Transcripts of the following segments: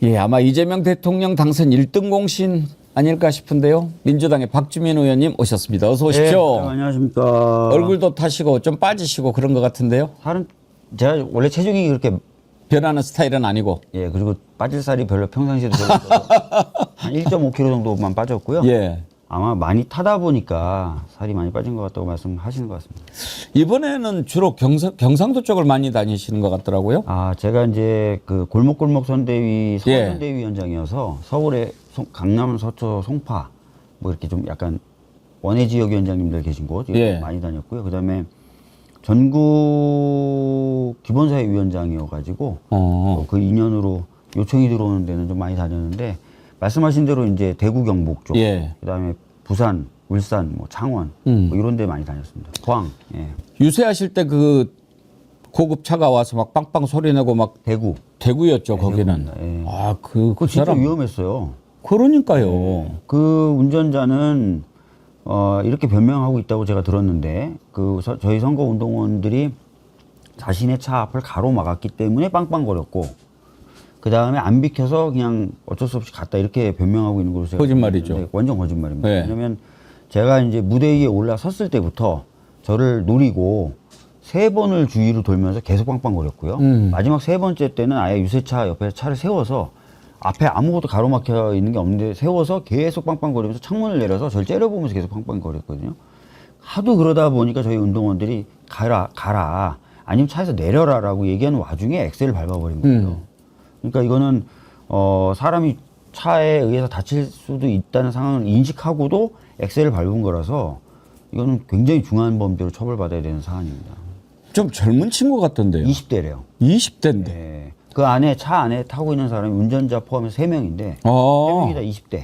예, 아마 이재명 대통령 당선 1등 공신 아닐까 싶은데요. 민주당의 박주민 의원님 오셨습니다. 어서 오십시오. 네, 안녕하십니까. 얼굴도 타시고 좀 빠지시고 그런 것 같은데요. 살은 제가 원래 체중이 그렇게 변하는 스타일은 아니고. 예 그리고 빠질 살이 별로 평상시에도 별로 없어서 한 1.5kg 정도만 빠졌고요. 예. 아마 많이 타다 보니까 살이 많이 빠진 것 같다고 말씀하시는 것 같습니다. 이번에는 주로 경상도 쪽을 많이 다니시는 것 같더라고요. 아 제가 이제 그 골목골목 선대위 서울 예. 선대위 위원장이어서 서울의 강남, 서초, 송파 뭐 이렇게 좀 약간 원외 지역 위원장님들 계신 곳 예. 많이 다녔고요. 그다음에 전국 기본사회 위원장이어가지고 그 인연으로 요청이 들어오는 데는 좀 많이 다녔는데 말씀하신 대로 이제 대구 경북 쪽, 예. 그다음에 부산, 울산, 뭐 창원 뭐 이런 데 많이 다녔습니다. 포항, 예. 유세하실 때 그 고급 차가 와서 막 빵빵 소리 내고 막 대구였죠, 거기는. 예. 아, 그 진짜 사람 위험했어요. 그러니까요. 그 운전자는 이렇게 변명하고 있다고 제가 들었는데 저희 선거 운동원들이 자신의 차 앞을 가로막았기 때문에 빵빵거렸고 그 다음에 안 비켜서 그냥 어쩔 수 없이 갔다 이렇게 변명하고 있는 걸로 제가 거짓말이죠. 들었는데 완전 거짓말입니다. 네. 왜냐하면 제가 이제 무대 위에 올라섰을 때부터 저를 노리고 3번을 주위로 돌면서 계속 빵빵거렸고요. 마지막 3번째 때는 아예 유세차 옆에 차를 세워서 앞에 아무것도 가로막혀 있는 게 없는데 세워서 계속 빵빵거리면서 창문을 내려서 저를 째려보면서 계속 빵빵거렸거든요. 하도 그러다 보니까 저희 운동원들이 가라 아니면 차에서 내려라라고 얘기하는 와중에 엑셀을 밟아버린 거예요. 그러니까 이거는 사람이 차에 의해서 다칠 수도 있다는 상황을 인식하고도 엑셀을 밟은 거라서 이거는 굉장히 중한 범죄로 처벌받아야 되는 사안입니다. 좀 젊은 친구 같던데요. 20대래요. 20대인데. 네. 그 안에 차 안에 타고 있는 사람이 운전자 포함해서 3명인데 3명이 다 20대.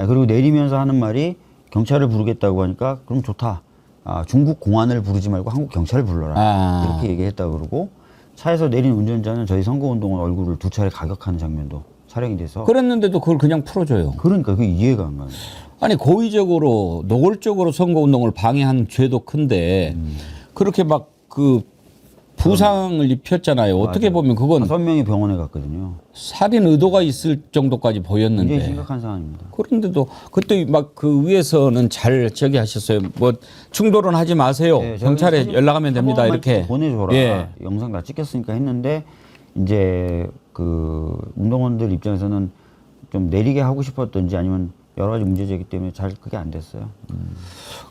그리고 내리면서 하는 말이 경찰을 부르겠다고 하니까 그럼 좋다. 중국 공안을 부르지 말고 한국 경찰을 불러라. 이렇게 얘기했다고 그러고 차에서 내린 운전자는 저희 선거운동원 얼굴을 2차례 가격하는 장면도 촬영이 돼서 그랬는데도 그걸 그냥 풀어줘요. 그러니까 그게 이해가 안 가는 거예요. 아니 고의적으로 노골적으로 선거운동을 방해한 죄도 큰데 그렇게 막 그 부상을 입혔잖아요. 어떻게 보면 그건 5명이 병원에 갔거든요. 살인 의도가 있을 정도까지 보였는데. 굉장히 심각한 상황입니다. 그런데도 그때 막 그 위에서는 잘 저기 하셨어요. 뭐 충돌은 하지 마세요. 네, 경찰에 연락하면 됩니다. 이렇게 보내줘라. 예. 영상 다 찍혔으니까 했는데 이제 그 운동원들 입장에서는 좀 내리게 하고 싶었던지 아니면 여러 가지 문제제기 때문에 잘 그게 안 됐어요.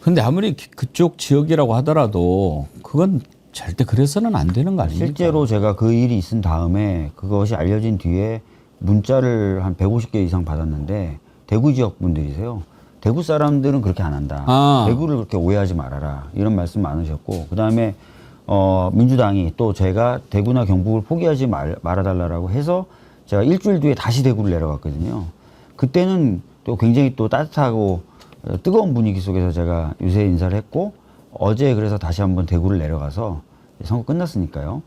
근데 아무리 그쪽 지역이라고 하더라도 그건 절대 그래서는 안 되는 거 아닙니까? 실제로 제가 그 일이 있은 다음에 그것이 알려진 뒤에 문자를 한 150개 이상 받았는데 대구 지역 분들이세요. 대구 사람들은 그렇게 안 한다. 대구를 그렇게 오해하지 말아라. 이런 말씀 많으셨고 그다음에 민주당이 또 제가 대구나 경북을 포기하지 말아달라고 해서 제가 일주일 뒤에 다시 대구를 내려갔거든요. 그때는 또 굉장히 또 따뜻하고 뜨거운 분위기 속에서 제가 유세 인사를 했고 어제 그래서 다시 한번 대구를 내려가서 선거 끝났으니까요.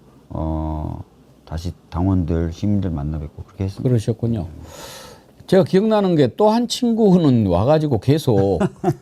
다시 당원들, 시민들 만나 뵙고 그렇게 했습니다. 그러셨군요. 제가 기억나는 게 또 한 친구는 와가지고 계속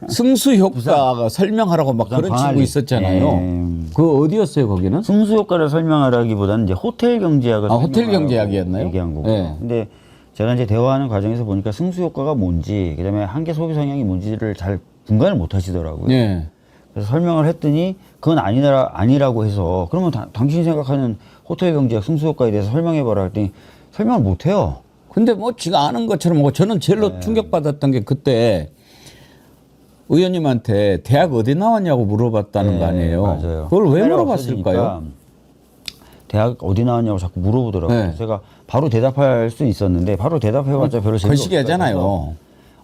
승수 효과가 설명하라고 막 그런 친구 있었잖아요. 그 어디였어요, 거기는? 승수 효과를 설명하라기보다는 이제 호텔 경제학을 호텔 경제학이었나요? 얘기한 거고요. 네. 근데 제가 이제 대화하는 과정에서 보니까 승수 효과가 뭔지, 그다음에 한계 소비 성향이 뭔지를 잘 분간을 못 하시더라고요. 네. 그래서 설명을 했더니 그건 아니라고 해서 그러면 당신이 생각하는 호텔 경제학 승수 효과에 대해서 설명해봐라 했더니 설명을 못 해요. 근데 뭐 지가 아는 것처럼 뭐 저는 제일로 충격받았던 게 그때 의원님한테 대학 어디 나왔냐고 물어봤다는 거 아니에요. 맞아요. 그걸 왜 카메라가 물어봤을까요? 없어지니까 대학 어디 나왔냐고 자꾸 물어보더라고요. 네. 제가 바로 대답할 수 있었는데 바로 대답해봤자 별로 재미없어요. 거시기하잖아요.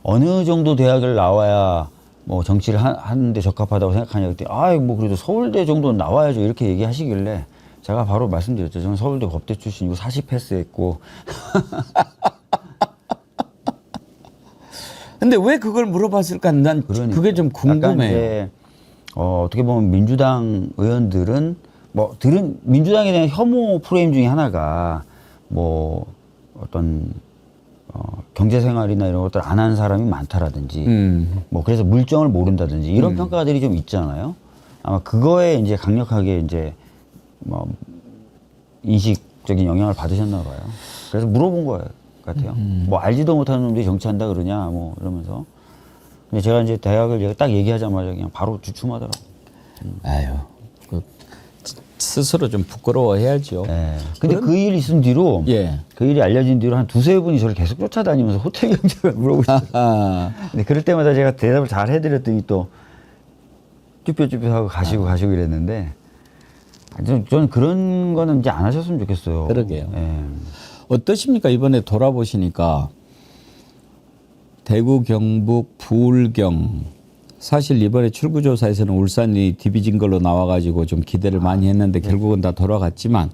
어느 정도 대학을 나와야 뭐 정치를 하는데 적합하다고 생각하냐 그랬더니 뭐 그래도 서울대 정도는 나와야죠 이렇게 얘기하시길래 제가 바로 말씀드렸죠. 저는 서울대 법대 출신이고 40 패스했고. 근데 왜 그걸 물어봤을까? 난 그러니까. 그게 좀 궁금해요. 이제 어떻게 보면 민주당 의원들은 민주당에 대한 혐오 프레임 중에 하나가 뭐 어떤 경제 생활이나 이런 것들 안 하는 사람이 많다라든지 뭐 그래서 물정을 모른다든지 이런 평가들이 좀 있잖아요. 아마 그거에 이제 강력하게 이제 뭐 인식적인 영향을 받으셨나 봐요. 그래서 물어본 거예요. 같아요. 뭐 알지도 못하는 놈들이 정치한다 그러냐 뭐 이러면서. 근데 제가 이제 대학을 제가 딱 얘기하자마자 그냥 바로 주춤하더라고요. 아유, 그 스스로 좀 부끄러워해야죠. 예. 근데 그 일이 있은 뒤로 예. 그 일이 알려진 뒤로 한 두세 분이 저를 계속 쫓아다니면서 호텔 경제를 물어보시죠. 근데 그럴 때마다 제가 대답을 잘 해드렸더니 또 쭈뼛쭈뼛하고 가시고 이랬는데 저는 그런 거는 이제 안 하셨으면 좋겠어요. 그러게요. 예. 어떠십니까? 이번에 돌아보시니까 대구, 경북, 부울경 사실 이번에 출구조사에서는 울산이 디비진 걸로 나와가지고 좀 기대를 많이 했는데 결국은 다 돌아갔지만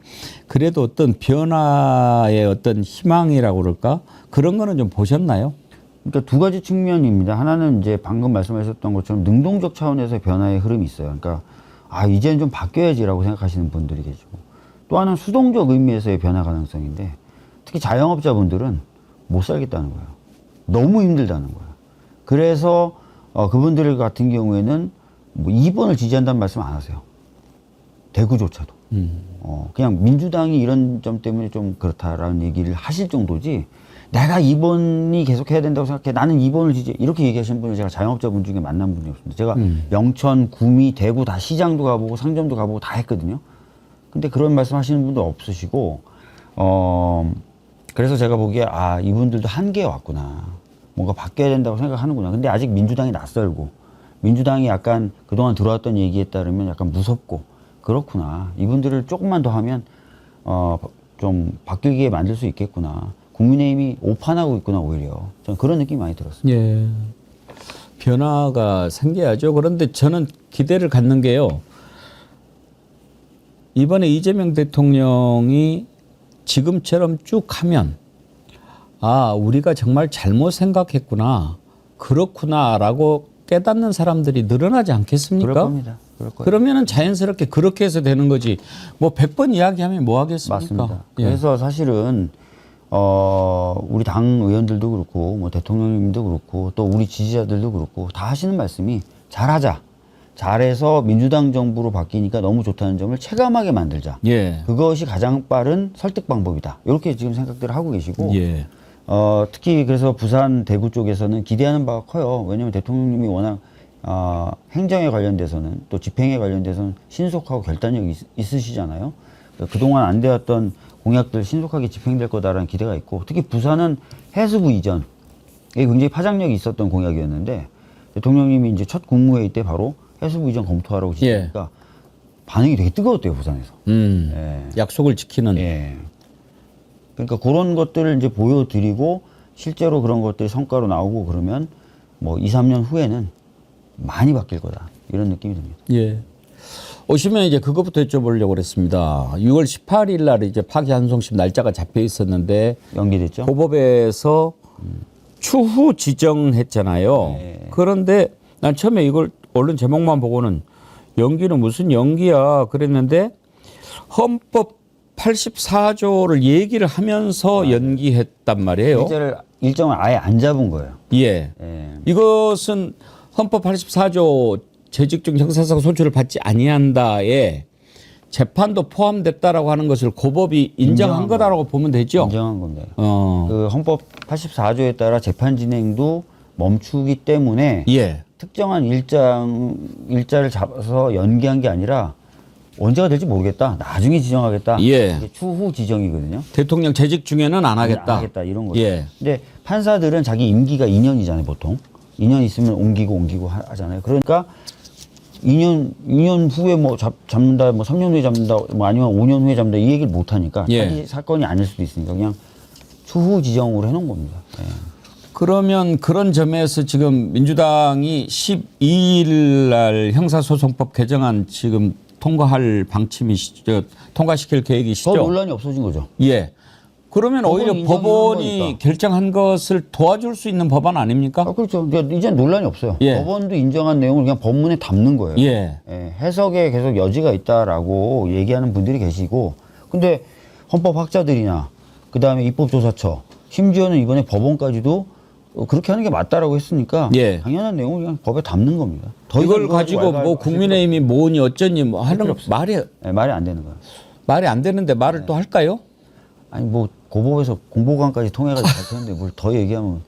그래도 어떤 변화의 어떤 희망이라고 그럴까? 그런 거는 좀 보셨나요? 그러니까 두 가지 측면입니다. 하나는 이제 방금 말씀하셨던 것처럼 능동적 차원에서의 변화의 흐름이 있어요. 그러니까 아 이제는 좀 바뀌어야지라고 생각하시는 분들이 계시고 또 하나는 수동적 의미에서의 변화 가능성인데 특히 자영업자분들은 못 살겠다는 거예요. 너무 힘들다는 거예요. 그래서 그분들 같은 경우에는 뭐 2번을 지지한다는 말씀 안 하세요. 대구조차도. 그냥 민주당이 이런 점 때문에 좀 그렇다라는 얘기를 하실 정도지 내가 2번이 계속 해야 된다고 생각해. 나는 2번을 지지해. 이렇게 얘기하시는 분을 제가 자영업자분 중에 만난 분이 없습니다. 제가 영천, 구미, 대구 다 시장도 가보고 상점도 가보고 다 했거든요. 근데 그런 말씀 하시는 분도 없으시고, 그래서 제가 보기에 아, 이분들도 한계에 왔구나. 뭔가 바뀌어야 된다고 생각하는구나. 근데 아직 민주당이 낯설고, 민주당이 약간 그동안 들어왔던 얘기에 따르면 약간 무섭고, 그렇구나. 이분들을 조금만 더 하면, 좀 바뀌게 만들 수 있겠구나. 국민의힘이 오판하고 있구나, 오히려. 저는 그런 느낌이 많이 들었습니다. 예. 변화가 생겨야죠. 그런데 저는 기대를 갖는 게요. 이번에 이재명 대통령이 지금처럼 쭉 하면 아, 우리가 정말 잘못 생각했구나. 그렇구나라고 깨닫는 사람들이 늘어나지 않겠습니까? 그럴 겁니다. 그럴 거예요. 그러면은 자연스럽게 그렇게 해서 되는 거지. 뭐 100번 이야기하면 뭐 하겠습니까? 맞습니다. 예. 그래서 사실은 우리 당 의원들도 그렇고 뭐 대통령님도 그렇고 또 우리 지지자들도 그렇고 다 하시는 말씀이 잘하자. 잘해서 민주당 정부로 바뀌니까 너무 좋다는 점을 체감하게 만들자. 예. 그것이 가장 빠른 설득 방법이다. 이렇게 지금 생각들을 하고 계시고 예. 특히 그래서 부산 대구 쪽에서는 기대하는 바가 커요. 왜냐하면 대통령님이 워낙 행정에 관련돼서는 또 집행에 관련돼서는 신속하고 결단력이 있으시잖아요. 그동안 안 되었던 공약들 신속하게 집행될 거다라는 기대가 있고 특히 부산은 해수부 이전 이게 굉장히 파장력이 있었던 공약이었는데 대통령님이 이제 첫 국무회의 때 바로 해수부 이전 검토하라고 지시하니까 반응이 되게 뜨거웠대요 부산에서. 약속을 지키는. 예. 그러니까 그런 것들을 이제 보여드리고 실제로 그런 것들이 성과로 나오고 그러면 뭐 2, 3년 후에는 많이 바뀔 거다 이런 느낌이 듭니다. 예. 오시면 이제 그것부터 여쭤보려고 그랬습니다. 6월 18일 날 이제 파기환송심 날짜가 잡혀 있었는데 연기됐죠? 고법에서 추후 지정했잖아요. 네. 그런데 난 처음에 이걸 언론 제목만 보고는 연기는 무슨 연기야 그랬는데 헌법 84조를 얘기를 하면서 연기했단 말이에요. 일정을 아예 안 잡은 거예요. 예. 예. 이것은 헌법 84조 재직 중 형사사고 소추를 받지 아니한다에 재판도 포함됐다라고 하는 것을 고법이 인정한 거다라고 보면 되죠. 인정한 겁니다. 그 헌법 84조에 따라 재판 진행도 멈추기 때문에 예. 특정한 일자를 잡아서 연기한 게 아니라 언제가 될지 모르겠다. 나중에 지정하겠다. 예. 이게 추후 지정이거든요. 대통령 재직 중에는 안 하겠다. 안 하겠다 이런 거죠. 예. 근데 판사들은 자기 임기가 2년이잖아요, 보통. 2년 있으면 옮기고 하잖아요. 그러니까 2년 후에 뭐 잡는다, 뭐 3년 후에 잡는다, 뭐 아니면 5년 후에 잡는다 이 얘기를 못 하니까 예. 자기 사건이 아닐 수도 있으니까 그냥 추후 지정으로 해놓은 겁니다. 예. 그러면 그런 점에서 지금 민주당이 12일 날 형사소송법 개정안 지금 통과할 방침이시죠? 통과시킬 계획이시죠? 더 논란이 없어진 거죠. 예. 그러면 오히려 법원이 거니까. 결정한 것을 도와줄 수 있는 법안 아닙니까? 그렇죠. 그러니까 이제 논란이 없어요. 예. 법원도 인정한 내용을 그냥 법문에 담는 거예요. 예. 예, 해석에 계속 여지가 있다라고 얘기하는 분들이 계시고, 근데 헌법 학자들이나 그 다음에 입법조사처, 심지어는 이번에 법원까지도 그렇게 하는 게 맞다라고 했으니까 예. 당연한 내용을 그냥 법에 담는 겁니다. 더 이걸 이상 가지고 뭐 국민의힘이 뭐니 어쩌니 뭐 하는 거 말이 말이 안 되는 거예요. 안 되는데 말을 또 할까요? 아니 뭐 고법에서 공보관까지 통해가지고 발표했는데 뭘 더 얘기하면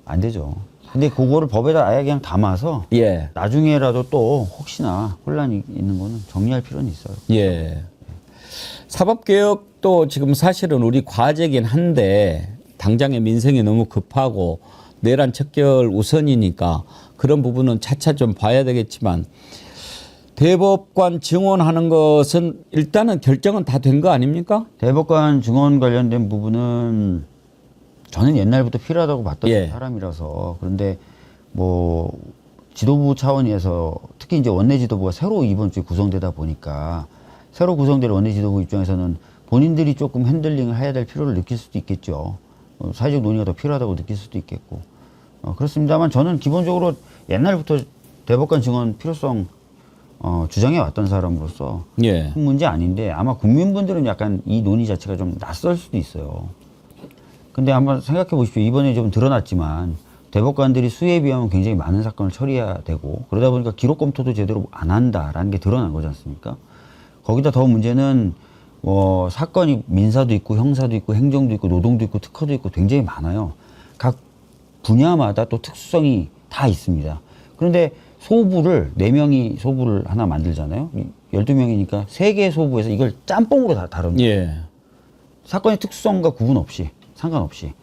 안 되죠. 근데 그거를 법에다 아예 그냥 담아서 예. 나중에라도 또 혹시나 혼란이 있는 거는 정리할 필요는 있어요. 예. 사법개혁도 지금 사실은 우리 과제긴 한데 당장의 민생이 너무 급하고 내란 척결 우선이니까 그런 부분은 차차 좀 봐야 되겠지만 대법관 증언하는 것은 일단은 결정은 다 된 거 아닙니까? 대법관 증언 관련된 부분은 저는 옛날부터 필요하다고 봤던 예. 사람이라서 그런데 뭐 지도부 차원에서 특히 이제 원내 지도부가 새로 이번 주에 구성되다 보니까 새로 구성될 원내 지도부 입장에서는 본인들이 조금 핸들링을 해야 될 필요를 느낄 수도 있겠죠. 사회적 논의가 더 필요하다고 느낄 수도 있겠고 그렇습니다만 저는 기본적으로 옛날부터 대법관 증언 필요성 주장해 왔던 사람으로서 예. 큰 문제 아닌데 아마 국민분들은 약간 이 논의 자체가 좀 낯설 수도 있어요. 근데 한번 생각해 보십시오. 이번에 좀 드러났지만 대법관들이 수에 비하면 굉장히 많은 사건을 처리해야 되고 그러다 보니까 기록 검토도 제대로 안 한다라는 게 드러난 거지 않습니까? 거기다 더 문제는 뭐 사건이 민사도 있고 형사도 있고 행정도 있고 노동도 있고 특허도 있고 굉장히 많아요. 각 분야마다 또 특수성이 다 있습니다. 그런데 소부를 4명이 소부를 하나 만들잖아요. 12명이니까 3개의 소부에서 이걸 짬뽕으로 다 다룹니다. 예. 사건의 특수성과 구분 없이 상관없이.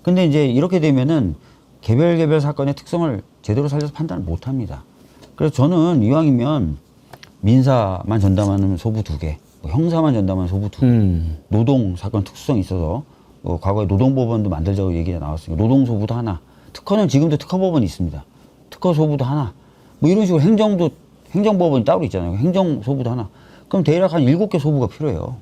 근데 이제 이렇게 되면은 개별 사건의 특성을 제대로 살려서 판단을 못 합니다. 그래서 저는 이왕이면 민사만 전담하는 소부 2개, 뭐 형사만 전담하는 소부 2개, 노동 사건 특수성이 있어서 과거에 노동법원도 만들자고 얘기가 나왔으니까 노동소부도 하나, 특허는 지금도 특허법원이 있습니다. 특허소부도 하나, 뭐 이런 식으로 행정법원이 따로 있잖아요. 행정소부도 하나. 그럼 대략 한 7개 소부가 필요해요.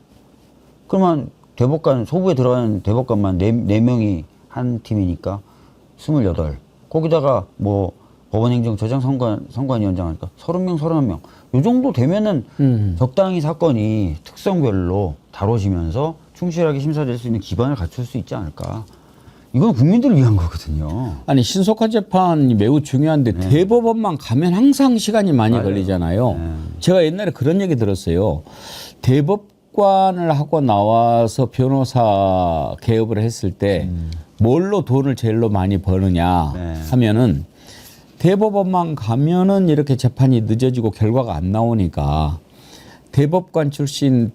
그러면 대법관, 소부에 들어가는 대법관만 4명이 한 팀이니까 28. 거기다가 뭐 법원행정처장 선관위원장 하니까 30명, 31명. 요 정도 되면은 적당히 사건이 특성별로 다뤄지면서 충실하게 심사될 수 있는 기반을 갖출 수 있지 않을까. 이건 국민들을 위한 거거든요. 아니 신속한 재판이 매우 중요한데 대법원만 가면 항상 시간이 많이 맞아요. 걸리잖아요. 제가 옛날에 그런 얘기 들었어요. 대법관을 하고 나와서 변호사 개업을 했을 때 뭘로 돈을 제일로 많이 버느냐 하면은 대법원만 가면은 이렇게 재판이 늦어지고 결과가 안 나오니까 대법관 출신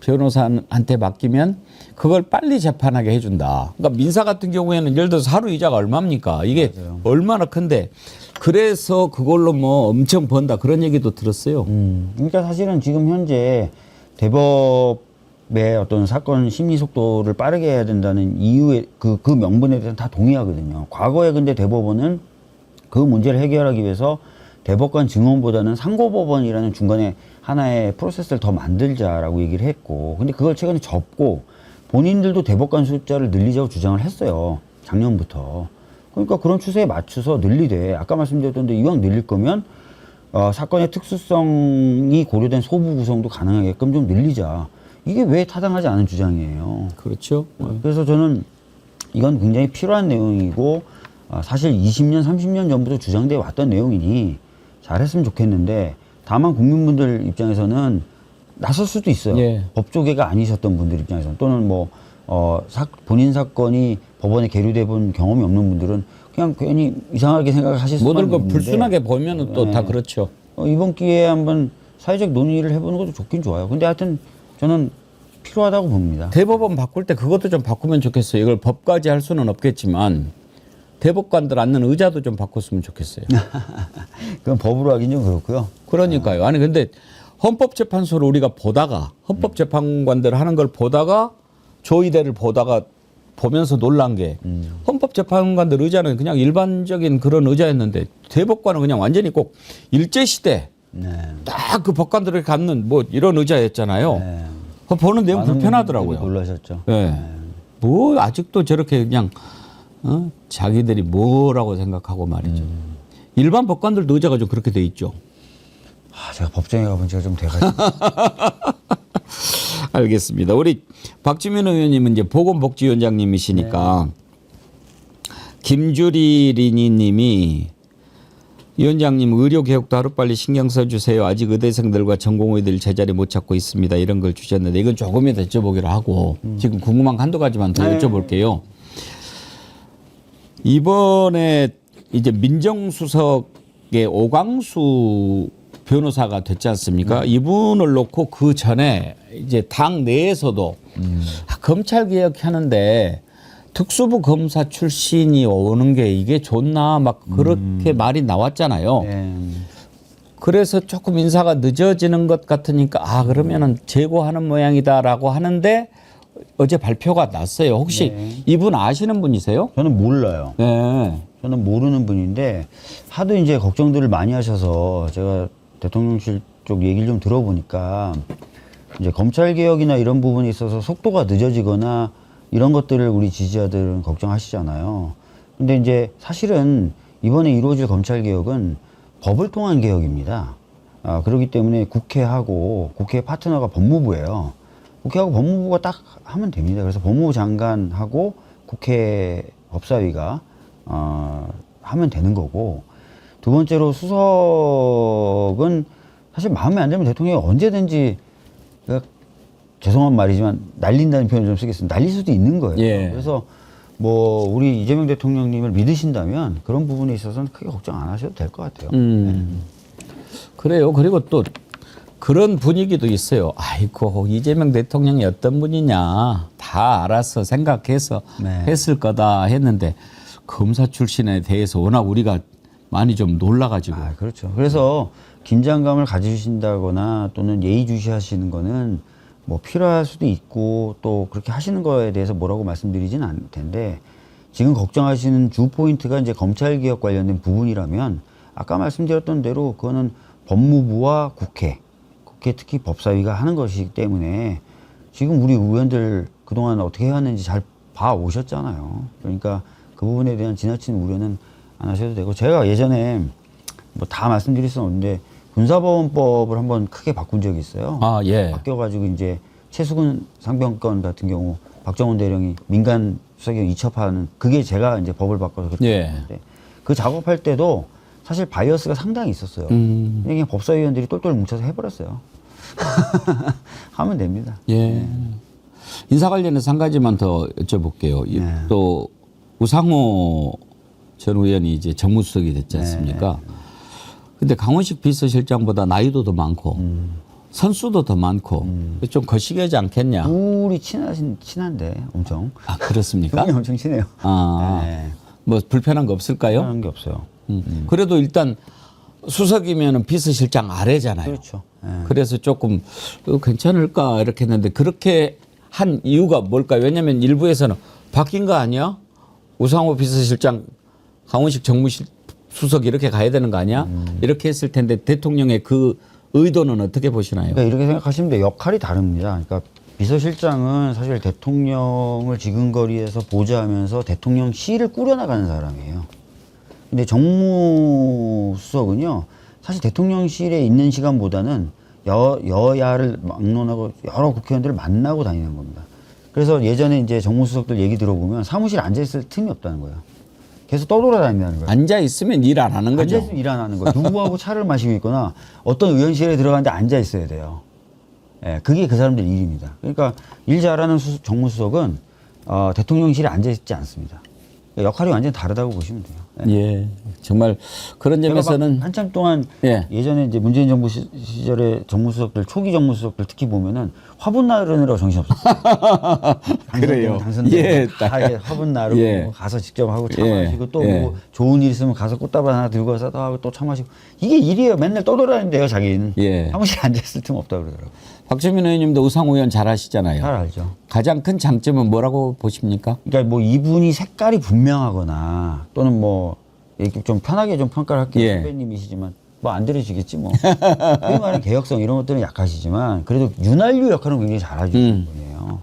변호사한테 맡기면 그걸 빨리 재판하게 해준다. 그러니까 민사 같은 경우에는 예를 들어서 하루 이자가 얼마입니까? 이게 맞아요. 얼마나 큰데 그래서 그걸로 뭐 엄청 번다 그런 얘기도 들었어요. 그러니까 사실은 지금 현재 대법의 어떤 사건 심리 속도를 빠르게 해야 된다는 이유의 그 명분에 대해서 다 동의하거든요. 과거에 근데 대법원은 그 문제를 해결하기 위해서 대법관 증언보다는 상고법원이라는 중간에 하나의 프로세스를 더 만들자라고 얘기를 했고, 근데 그걸 최근에 접고 본인들도 대법관 숫자를 늘리자고 주장을 했어요. 작년부터. 그러니까 그런 추세에 맞춰서 늘리되, 아까 말씀드렸던데 이왕 늘릴 거면 사건의 특수성이 고려된 소부 구성도 가능하게끔 좀 늘리자. 이게 왜 타당하지 않은 주장이에요. 그렇죠. 그래서 저는 이건 굉장히 필요한 내용이고 사실 20년, 30년 전부터 주장되어 왔던 내용이니 잘했으면 좋겠는데 다만 국민분들 입장에서는 나설 수도 있어요. 예. 법조계가 아니셨던 분들 입장에서는 또는 뭐 본인 사건이 법원에 계류돼 본 경험이 없는 분들은 그냥 괜히 이상하게 생각하실 수만 모든 걸 있는데 불순하게 보면은 또 다 그렇죠. 이번 기회에 한번 사회적 논의를 해보는 것도 좋긴 좋아요. 근데 하여튼 저는 필요하다고 봅니다. 대법원 바꿀 때 그것도 좀 바꾸면 좋겠어요. 이걸 법까지 할 수는 없겠지만 대법관들 앉는 의자도 좀 바꿨으면 좋겠어요. 그건 법으로 하긴 좀 그렇고요. 그러니까요. 아니 근데 헌법재판소를 우리가 보다가 헌법재판관들 하는 걸 보다가 조의대를 보면서 놀란 게 헌법재판관들 의자는 그냥 일반적인 그런 의자였는데 대법관은 그냥 완전히 꼭 일제시대 딱 그 법관들을 갖는 뭐 이런 의자였잖아요. 보는 내용 불편하더라고요. 놀라셨죠. 네. 뭐 아직도 저렇게 그냥 자기들이 뭐라고 생각하고 말이죠. 일반 법관들도 의자가 좀 그렇게 돼 있죠. 제가 법정에 가본 지가 좀 돼가지고. 알겠습니다. 우리 박주민 의원님은 이제 보건복지위원장님이시니까 김주리 리니님이 위원장님 의료 개혁도 하루빨리 신경 써주세요. 아직 의대생들과 전공의들 제자리 못 찾고 있습니다. 이런 걸 주셨는데 이건 조금이라 도 여쭤보기로 하고 지금 궁금한 거 한두 가지만 더 여쭤볼게요. 이번에 이제 민정수석의 오광수 변호사가 됐지 않습니까? 이분을 놓고 그 전에 이제 당 내에서도 검찰 개혁하는데 특수부 검사 출신이 오는 게 이게 좋나 막 그렇게 말이 나왔잖아요. 네. 그래서 조금 인사가 늦어지는 것 같으니까 그러면은 재고하는 모양이다라고 하는데 어제 발표가 났어요. 혹시 이분 아시는 분이세요? 저는 몰라요. 네. 저는 모르는 분인데 하도 이제 걱정들을 많이 하셔서 제가 대통령실 쪽 얘기를 좀 들어보니까 이제 검찰 개혁이나 이런 부분에 있어서 속도가 늦어지거나 이런 것들을 우리 지지자들은 걱정하시잖아요. 근데 이제 사실은 이번에 이루어질 검찰 개혁은 법을 통한 개혁입니다. 그렇기 때문에 국회하고 국회의 파트너가 법무부예요. 국회하고 법무부가 딱 하면 됩니다. 그래서 법무부 장관하고 국회 법사위가 하면 되는 거고, 두 번째로 수석은 사실 마음에 안 들면 대통령이 언제든지, 죄송한 말이지만 날린다는 표현을 좀 쓰겠습니다. 날릴 수도 있는 거예요. 예. 그래서 뭐 우리 이재명 대통령님을 믿으신다면 그런 부분에 있어서는 크게 걱정 안 하셔도 될 것 같아요. 그래요. 그리고 또 그런 분위기도 있어요. 아이고 이재명 대통령이 어떤 분이냐 다 알아서 생각해서 했을 거다 했는데 검사 출신에 대해서 워낙 우리가 많이 좀 놀라가지고. 그렇죠. 그래서 긴장감을 가지신다거나 또는 예의주시하시는 거는 뭐 필요할 수도 있고 또 그렇게 하시는 거에 대해서 뭐라고 말씀드리진 않을 텐데, 지금 걱정하시는 주 포인트가 이제 검찰 개혁 관련된 부분이라면 아까 말씀드렸던 대로 그거는 법무부와 국회 특히 법사위가 하는 것이기 때문에 지금 우리 의원들 그동안 어떻게 해왔는지 잘 봐 오셨잖아요. 그러니까 그 부분에 대한 지나친 우려는 안 하셔도 되고, 제가 예전에 뭐 다 말씀드릴 수는 없는데 군사법원법을 한번 크게 바꾼 적이 있어요. 예. 바뀌어가지고 이제 최수근 상병권 같은 경우 박정훈 대령이 민간 수사기관 이첩하는, 그게 제가 이제 법을 바꿔서 그렇게 했는데 그 작업할 때도 사실 바이어스가 상당히 있었어요. 그냥 법사위원들이 똘똘 뭉쳐서 해버렸어요. 하면 됩니다. 예. 인사 관련해서 한 가지만 더 여쭤볼게요. 또 우상호 전 의원이 이제 정무수석이 됐지 않습니까? 근데 강원식 비서실장보다 나이도 더 많고 선수도 더 많고 좀 거시기하지 않겠냐? 둘이 친한데 엄청. 그렇습니까? 둘이 엄청 친해요. 뭐 불편한 거 없을까요? 불편한 게 없어요. 그래도 일단 수석이면 비서실장 아래잖아요. 그렇죠. 그래서 조금 괜찮을까 이렇게 했는데 그렇게 한 이유가 뭘까요? 왜냐하면 일부에서는 바뀐 거 아니야? 우상호 비서실장, 강원식 정무수석 이렇게 가야 되는 거 아니야? 이렇게 했을 텐데 대통령의 그 의도는 어떻게 보시나요? 그러니까 이렇게 생각하시면 돼요. 역할이 다릅니다. 그러니까 비서실장은 사실 대통령을 지근거리에서 보좌하면서 대통령실을 꾸려나가는 사람이에요. 근데 정무수석은요, 사실 대통령실에 있는 시간보다는 여야를 막론하고 여러 국회의원들을 만나고 다니는 겁니다. 그래서 예전에 이제 정무수석들 얘기 들어보면 사무실에 앉아있을 틈이 없다는 거예요. 계속 떠돌아다닌다는 거예요. 앉아 있으면 일 안 하는 거죠. 앉아있으면 일 안 하는 거예요. 누구하고 차를 마시고 있거나 어떤 의원실에 들어갔는데 앉아 있어야 돼요. 그게 그 사람들 일입니다. 그러니까 일 잘하는 정무수석은 대통령실에 앉아 있지 않습니다. 역할이 완전히 다르다고 보시면 돼요. 예, 정말 그런 점에서는 한참 동안 예전에 이제 문재인 정부 시절에 정무수석들, 초기 정무수석들 특히 보면은 화분 나르느라고 정신없었어요. 그래요. 당선되면 다 이게 화분 나르고 가서 직접 하고 차 마시고 또 뭐 좋은 일 있으면 가서 꽃다발 하나 들고 와서 또 하고 또 차 마시고, 이게 일이에요. 맨날 떠돌아다닌대요, 자기는. 사무실에 앉아있을 틈 없다 그러더라고요. 박주민 의원님도 우상호 의원 잘 아시잖아요. 잘 알죠. 가장 큰 장점은 뭐라고 보십니까? 그러니까 뭐 이분이 색깔이 분명하거나 또는 뭐 이렇게 좀 편하게 좀 평가를 할게요. 선배님이시지만 뭐 안 들으시겠지 뭐. 흔히 말하는 개혁성 이런 것들은 약하시지만 그래도 윤활유 역할은 굉장히 잘해주는 분이에요.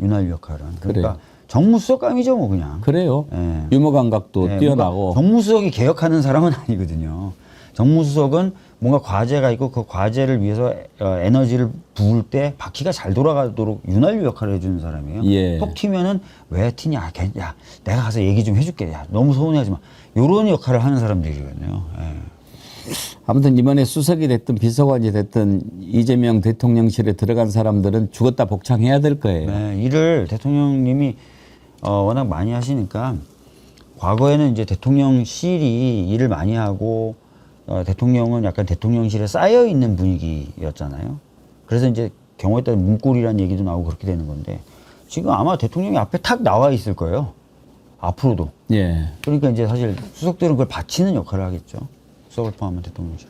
윤활유 역할은. 그러니까 정무수석감이죠 뭐 그냥. 그래요. 유머 감각도 뛰어나고. 정무수석이 개혁하는 사람은 아니거든요. 정무수석은 뭔가 과제가 있고 그 과제를 위해서 에너지를 부을 때 바퀴가 잘 돌아가도록 윤활유 역할을 해주는 사람이에요. 톡 튀면은 왜 튀냐? 야, 내가 가서 얘기 좀 해줄게. 야, 너무 서운해하지 마. 요런 역할을 하는 사람들이거든요. 아무튼 이번에 수석이 됐든 비서관이 됐든 이재명 대통령실에 들어간 사람들은 죽었다 복창해야 될 거예요. 네, 일을 대통령님이 워낙 많이 하시니까 과거에는 이제 대통령실이 일을 많이 하고 대통령은 약간 대통령실에 쌓여 있는 분위기였잖아요. 그래서 이제 경우에 따라 문고리라는 얘기도 나오고 그렇게 되는 건데 지금 아마 대통령이 앞에 탁 나와 있을 거예요. 앞으로도. 예. 그러니까 이제 사실 수석들은 그걸 바치는 역할을 하겠죠. 수석을 포함한 대통령실.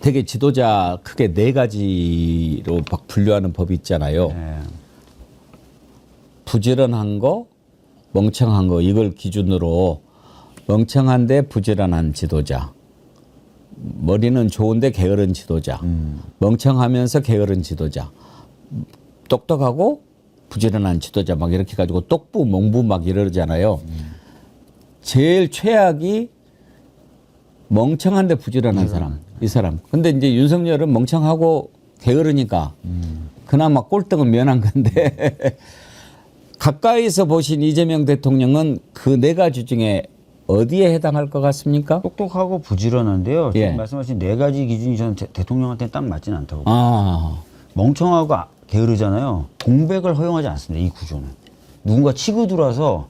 되게 지도자 크게 네 가지로 막 분류하는 법이 있잖아요. 네. 부지런한 거, 멍청한 거 이걸 기준으로 멍청한데 부지런한 지도자. 머리는 좋은데 게으른 지도자. 멍청하면서 게으른 지도자. 똑똑하고 부지런한 지도자 막 이렇게 가지고 똑부, 멍부 막 이러잖아요. 제일 최악이 멍청한데 부지런한 사람. 이 사람. 근데 이제 윤석열은 멍청하고 게으르니까 그나마 꼴등은 면한 건데 가까이서 보신 이재명 대통령은 그 네 가지 중에 어디에 해당할 것 같습니까? 똑똑하고 부지런한데요. 예. 지금 말씀하신 네 가지 기준이 저는 대통령한테는 딱 맞지는 않다고. 아, 멍청하고 게으르잖아요. 공백을 허용하지 않습니다. 이 구조는. 누군가 치고 들어와서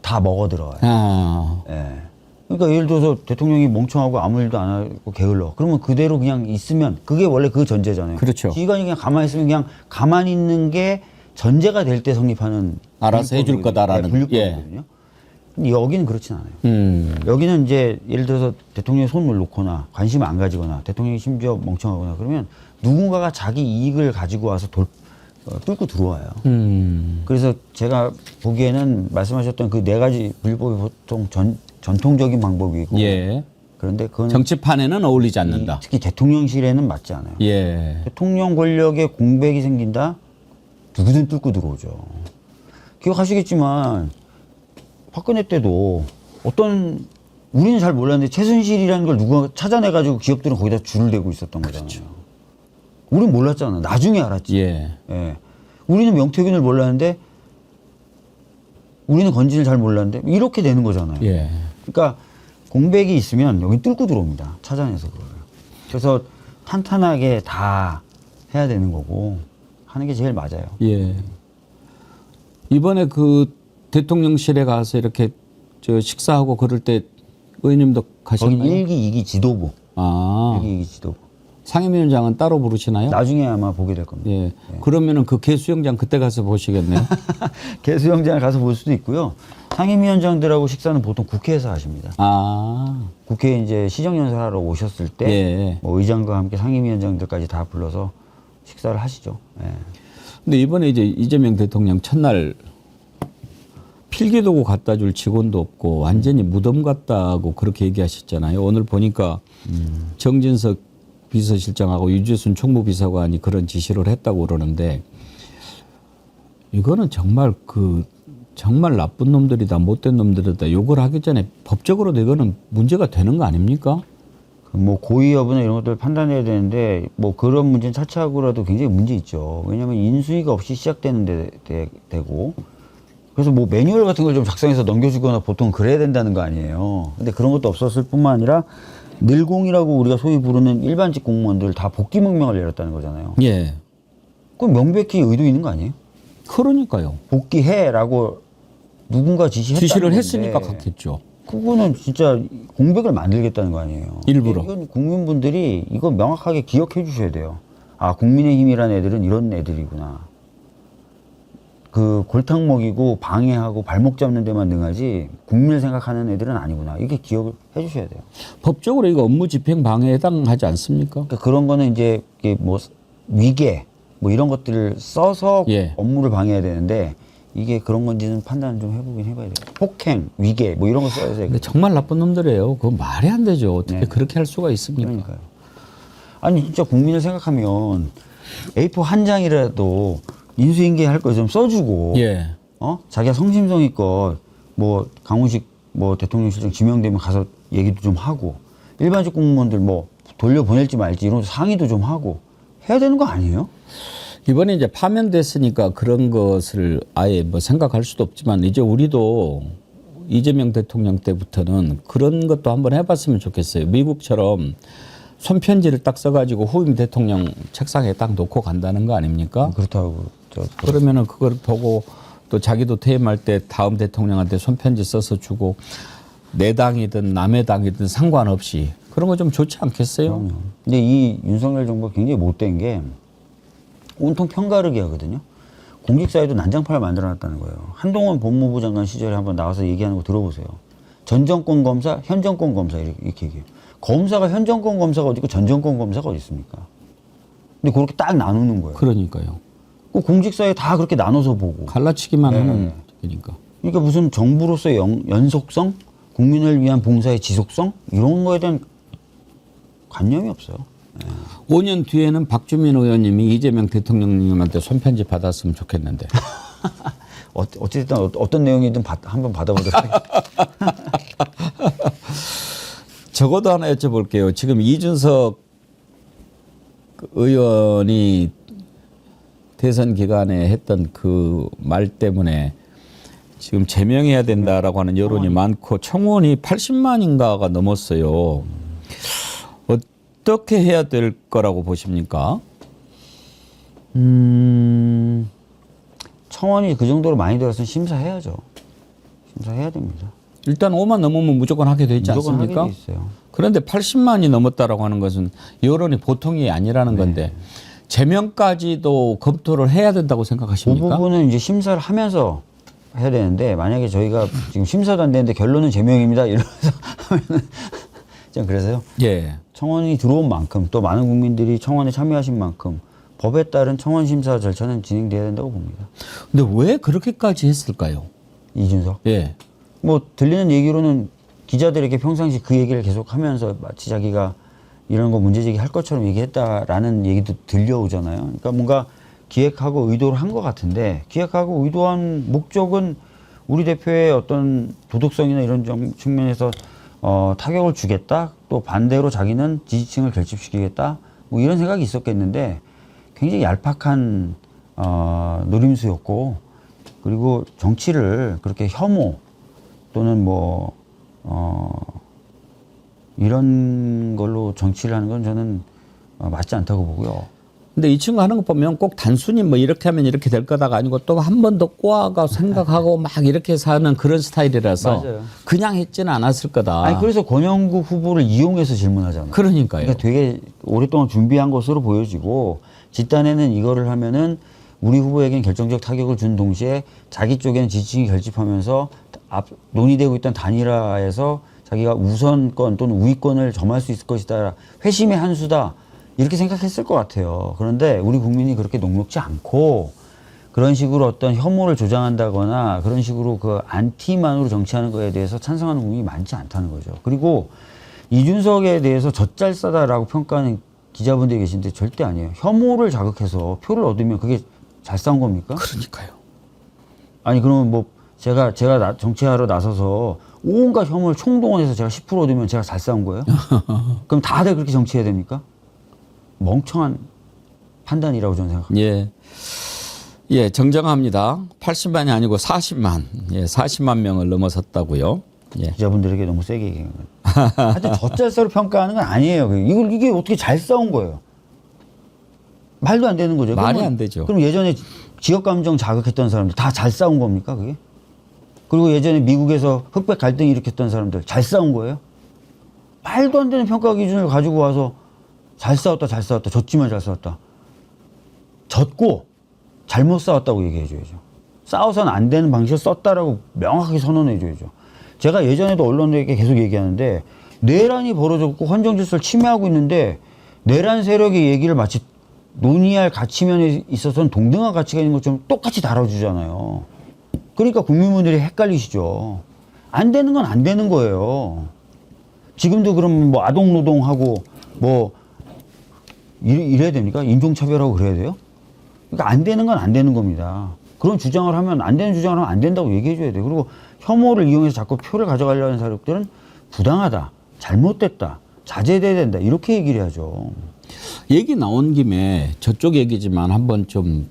다 먹어 들어와요. 아, 예. 그러니까 예를 들어서 대통령이 멍청하고 아무 일도 안 하고 게을러. 그러면 그대로 그냥 있으면 그게 원래 그 전제잖아요. 그렇죠. 지휘관이 그냥 가만히 있으면 그냥 가만히 있는 게 전제가 될 때 성립하는 알아서 해줄 거다라는. 분류법이거든요. 근데 여기는 그렇진 않아요. 여기는 이제 예를 들어서 대통령이 손을 놓거나 관심을 안 가지거나 대통령이 심지어 멍청하거나 그러면 누군가가 자기 이익을 가지고 와서 뚫고 들어와요. 그래서 제가 보기에는 말씀하셨던 그 네 가지 분류법이 보통 전통적인 방법이고 예. 그런데 그건 정치판에는 어울리지 않는다. 특히 대통령실에는 맞지 않아요. 예. 대통령 권력에 공백이 생긴다? 누구든 뚫고 들어오죠. 기억하시겠지만 박근혜 때도 우리는 잘 몰랐는데 최순실이라는 걸 누가 찾아내가지고 기업들은 거기다 줄을 대고 있었던 거잖아요. 우린 몰랐잖아. 나중에 알았지. 예. 예. 우리는 명태균을 몰랐는데 우리는 건진을 잘 몰랐는데 이렇게 되는 거잖아요. 예. 그러니까 공백이 있으면 여기 뚫고 들어옵니다. 찾아내서 그거를. 그래서 탄탄하게 다 해야 되는 거고 하는 게 제일 맞아요. 예. 이번에 그 대통령실에 가서 이렇게 저 식사하고 그럴 때 의원님도 거기 가셨나요? 1기, 2기 지도부. 아. 1기, 2기 지도부. 상임위원장은 따로 부르시나요? 나중에 아마 보게 될 겁니다. 예. 그러면은 그 개수영장 그때 가서 보시겠네요. 개수영장을 가서 볼 수도 있고요. 상임위원장들하고 식사는 보통 국회에서 하십니다. 아. 국회에 이제 시정연설하러 오셨을 때 예. 뭐 의장과 함께 상임위원장들까지 다 불러서 식사를 하시죠. 예. 근데 이번에 이제 이재명 대통령 첫날 필기도구 갖다 줄 직원도 없고 완전히 무덤 같다고 그렇게 얘기하셨잖아요. 오늘 보니까 정진석 비서실장하고 유재순 총무비서관이 그런 지시를 했다고 그러는데 이거는 정말 정말 나쁜 놈들이다, 못된 놈들이다 욕을 하기 전에 법적으로도 이거는 문제가 되는 거 아닙니까? 뭐 고의 여부나 이런 것들을 판단해야 되는데 뭐 그런 문제는 차치하고라도 굉장히 문제 있죠. 왜냐하면 인수위가 없이 시작되는 되고 그래서 뭐 매뉴얼 같은 걸 좀 작성해서 넘겨주거나 보통 그래야 된다는 거 아니에요. 근데 그런 것도 없었을 뿐만 아니라 늘공이라고 우리가 소위 부르는 일반직 공무원들 다 복귀 명령을 내렸다는 거잖아요. 예. 그럼 명백히 의도 있는 거 아니에요? 그러니까요. 복귀해라고 누군가 지시를 했으니까 갔겠죠. 그거는 진짜 공백을 만들겠다는 거 아니에요. 일부러. 이건 국민분들이 이거 명확하게 기억해 주셔야 돼요. 아, 국민의힘이라는 애들은 이런 애들이구나. 그 골탕 먹이고 방해하고 발목 잡는 데만 능하지 국민을 생각하는 애들은 아니구나. 이게 기억을 해 주셔야 돼요. 법적으로 이거 업무 집행 방해에 해당하지 않습니까? 그러니까 그런 거는 이제 이게 뭐 위계 뭐 이런 것들을 써서 예. 업무를 방해해야 되는데 이게 그런 건지는 판단을 좀 해보긴 해봐야 돼요. 폭행, 위계 뭐 이런 거 써야 돼요. 근데 정말 나쁜 놈들이에요. 그거 말이 안 되죠. 어떻게 네. 그렇게 할 수가 있습니까? 그러니까요. 아니 진짜 국민을 생각하면 A4 한 장이라도 인수인계 할 거 좀 써주고 예. 자기가 성심성의껏 뭐 강훈식 뭐 대통령실장 지명되면 가서 얘기도 좀 하고 일반직 공무원들 뭐 돌려보낼지 말지 이런 상의도 좀 하고 해야 되는 거 아니에요? 이번에 이제 파면됐으니까 그런 것을 아예 뭐 생각할 수도 없지만 이제 우리도 이재명 대통령 때부터는 그런 것도 한번 해봤으면 좋겠어요. 미국처럼 손편지를 딱 써가지고 후임 대통령 책상에 딱 놓고 간다는 거 아닙니까? 그렇다고. 그러면은 그걸 보고 또 자기도 퇴임할 때 다음 대통령한테 손편지 써서 주고 내 당이든 남의 당이든 상관없이 그런 거 좀 좋지 않겠어요? 그럼요. 근데 이 윤석열 정부가 굉장히 못된 게 온통 편가르기 하거든요. 공직사회도 난장판을 만들어놨다는 거예요. 한동훈 법무부 장관 시절에 한번 나와서 얘기하는 거 들어보세요. 전 정권 검사, 현 정권 검사 이렇게 얘기해요. 검사가 현 정권 검사가 어디 있고 전 정권 검사가 어디 있습니까? 근데 그렇게 딱 나누는 거예요. 그러니까요. 그 공직사회 다 그렇게 나눠서 보고. 갈라치기만 네. 하는 거니까. 그러니까 무슨 정부로서의 연속성, 국민을 위한 봉사의 지속성 이런 거에 대한 관념이 없어요. 5년 뒤에는 박주민 의원님이 이재명 대통령님한테 손편지 받았으면 좋겠는데. 어쨌든 어떤 내용이든 한번 받아보도록 하겠습니다. 적어도 하나 여쭤볼게요. 지금 이준석 의원이 대선 기간에 했던 그 말 때문에 지금 제명해야 된다라고 하는 여론이 많고 청원이 80만인가가 넘었어요. 어떻게 해야 될 거라고 보십니까? 청원이 그 정도로 많이 들었으면 심사해야죠. 심사해야 됩니다. 일단 5만 넘으면 무조건 하게 돼 있지 무조건 않습니까? 하게 돼 있어요. 그런데 80만이 넘었다라고 하는 것은 여론이 보통이 아니라는 건데 제명까지도 검토를 해야 된다고 그 생각하십니까? 부분은 이제 심사를 하면서 해야 되는데 만약에 저희가 지금 심사도 안 되는데 결론은 제명입니다 이러면서 하면은 좀 그래서요. 예. 청원이 들어온 만큼 또 많은 국민들이 청원에 참여하신 만큼 법에 따른 청원 심사 절차는 진행돼야 된다고 봅니다. 근데 왜 그렇게까지 했을까요? 이준석. 예. 뭐 들리는 얘기로는 기자들에게 평상시 그 얘기를 계속 하면서 마치 자기가 이런 거 문제제기 할 것처럼 얘기했다라는 얘기도 들려오잖아요. 그러니까 뭔가 기획하고 의도를 한 것 같은데 기획하고 의도한 목적은 우리 대표의 어떤 도덕성이나 이런 측면에서 타격을 주겠다. 또 반대로 자기는 지지층을 결집시키겠다. 뭐 이런 생각이 있었겠는데 굉장히 얄팍한 노림수였고 그리고 정치를 그렇게 혐오 또는 뭐 이런 걸로 정치를 하는 건 저는 맞지 않다고 보고요. 근데 이 친구 하는 거 보면 꼭 단순히 뭐 이렇게 하면 이렇게 될 거다가 아니고 또 한 번 더 꼬아가 생각하고 막 이렇게 사는 그런 스타일이라서 맞아요. 그냥 했지는 않았을 거다. 아니 그래서 권영구 후보를 이용해서 질문하잖아요. 그러니까요. 그러니까 되게 오랫동안 준비한 것으로 보여지고 집단에는 이거를 하면은 우리 후보에게는 결정적 타격을 준 동시에 자기 쪽에는 지지층이 결집하면서 논의되고 있던 단일화에서 자기가 우선권 또는 우위권을 점할 수 있을 것이다. 회심의 한 수다. 이렇게 생각했을 것 같아요. 그런데 우리 국민이 그렇게 녹록지 않고 그런 식으로 어떤 혐오를 조장한다거나 그런 식으로 그 안티만으로 정치하는 거에 대해서 찬성하는 국민이 많지 않다는 거죠. 그리고 이준석에 대해서 젖잘싸다라고 평가하는 기자분들이 계신데 절대 아니에요. 혐오를 자극해서 표를 얻으면 그게 잘 싸운 겁니까? 그러니까요. 아니 그러면 뭐 제가 정치하러 나서서 온갖 혐오를 총동원해서 제가 10% 얻으면 제가 잘 싸운 거예요? 그럼 다들 그렇게 정치해야 됩니까? 멍청한 판단이라고 저는 생각합니다. 예. 예, 정정합니다. 80만이 아니고 40만. 예, 40만 명을 넘어섰다고요. 예. 기자분들에게 너무 세게 얘기한 거예요. 하여튼 젖잘싸로 평가하는 건 아니에요. 이게 어떻게 잘 싸운 거예요? 말도 안 되는 거죠. 말이 안 되죠. 그럼 예전에 지역 감정 자극했던 사람들 다 잘 싸운 겁니까, 그게? 그리고 예전에 미국에서 흑백 갈등 일으켰던 사람들 잘 싸운 거예요? 말도 안 되는 평가 기준을 가지고 와서 잘 싸웠다, 졌지만 잘 싸웠다. 졌고 잘못 싸웠다고 얘기해줘야죠. 싸워서는 안 되는 방식을 썼다라고 명확하게 선언해줘야죠. 제가 예전에도 언론에게 계속 얘기하는데 내란이 벌어졌고 헌정질서를 침해하고 있는데 내란 세력의 얘기를 마치 논의할 가치면에 있어서는 동등한 가치가 있는 것처럼 똑같이 다뤄주잖아요. 그러니까 국민분들이 헷갈리시죠. 안 되는 건 안 되는 거예요. 지금도 그럼 뭐 아동노동하고 뭐 이래야 됩니까? 인종차별하고 그래야 돼요? 그러니까 안 되는 건 안 되는 겁니다. 그런 주장을 하면 안 되는 주장을 하면 안 된다고 얘기해 줘야 돼요. 그리고 혐오를 이용해서 자꾸 표를 가져가려는 사람들은 부당하다, 잘못됐다, 자제돼야 된다 이렇게 얘기를 해야죠. 얘기 나온 김에 저쪽 얘기지만 한번 좀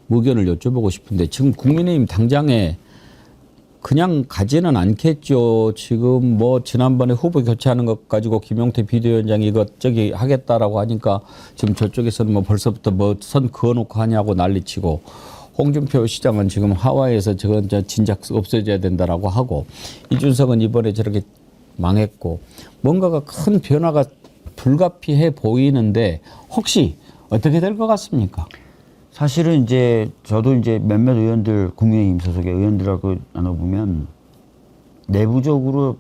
의견을 여쭤보고 싶은데 지금 국민의힘 당장에 그냥 가지는 않겠죠. 지금 뭐 지난번에 후보 교체하는 것 가지고 김용태 비대위원장이 이것저기 하겠다라고 하니까 지금 저쪽에서는 뭐 벌써부터 뭐 선 그어놓고 하냐고 난리치고, 홍준표 시장은 지금 하와이에서 저건 진작 없어져야 된다라고 하고, 이준석은 이번에 저렇게 망했고, 뭔가가 큰 변화가 불가피해 보이는데 혹시 어떻게 될 것 같습니까? 사실은 이제 저도 이제 몇몇 의원들, 국민의힘 소속의 의원들하고 나눠보면 내부적으로